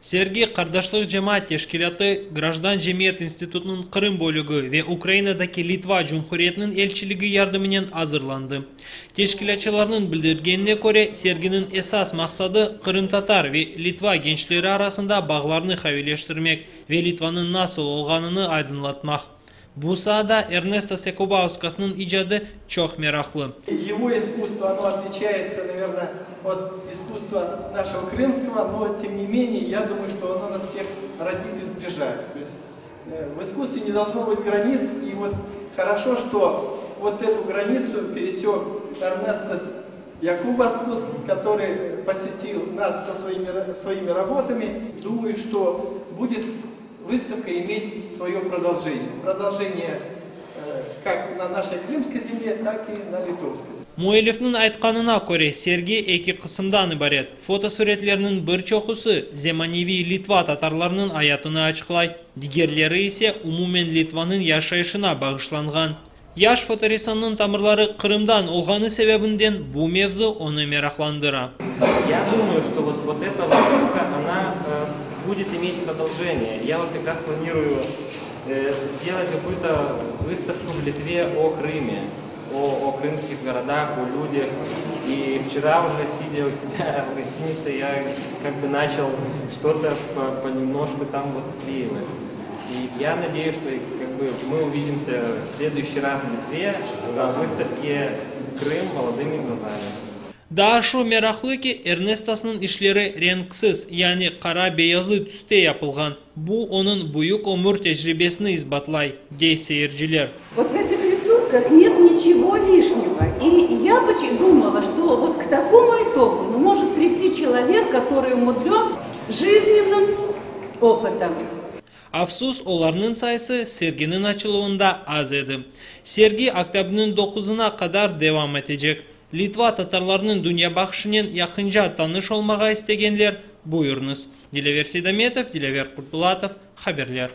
Sergi Qardaşlık Cemaat Teşkilatı, Gраждан Cemiyet İnstitutunun Kırım bölügü ve Ukraynadaki Litva Cumhuriyeti'nin elçiligi yardımıyla hazırlandı. Teşkilatçılarının bildirgenine göre serginin esas maksadı Kırım Tatar ve Litva gençleri arasında bağlarını havileştirmek ve Litva'nın nasıl olganını aydınlatmak. Bu sahada Ernesto Sekubauskas'nın icadı çok meraklı. Его искусство, оно отличается, наверное, от искусства нашего крымского, но тем не менее, я думаю, что оно нас всех роднит и сближает. То есть в искусстве не должно быть границ, и вот хорошо, что вот эту границу пересек Эрнестос Якубаускас, который посетил нас со своими работами. Думаю, что будет выставка иметь свое продолжение. Продолжение как на нашей крымской земле, так и на литовской. Muellif'nin aytkanına göre sergi iki kısımdan ibaret. Fotosuretlerinin bir çoxusu Zemanevi Litva Tatarlarının hayatını açıklay, diğerleri ise umumen Litva'nın yaşayışına bağışlangan. Yaş fotoressanның tamırları Kırım'dan olğanı sebebinden bu mevzu onu meraklandıra. Я думаю, что вот эта выставка, она будет иметь продолжение. Я вот как раз планирую сделать какую-то выставку в Литве о Крыме, о крымских городах, о людях. И вчера уже, сидя у себя в гостинице, я как бы начал что-то понемножку там вот склеивать. И я надеюсь, что как бы мы увидимся в следующий раз в Литве на выставке «Крым молодыми глазами». Daha şu meraklı ki Ernestos'un işleri renksiz, yani kara beyazlı tüste yapılgan. Bu onun büyük ömür tecrübesini isbatlay, dey seyirciler. Вот в этих рисунках нет ничего лишнего. И я думала, что вот к такому итогу может прийти человек, который умудрен жизненным опытом. Afsus, onların sayısı serginin açılığında az idi. Sergi oktyabrin 9'una kadar devam edecek. Litva Tatarlarının dünya bakışının yakınca tanış olmağa istegenler buyurunuz. Dilever Sedametov, Dilever Kurbulatov, haberler.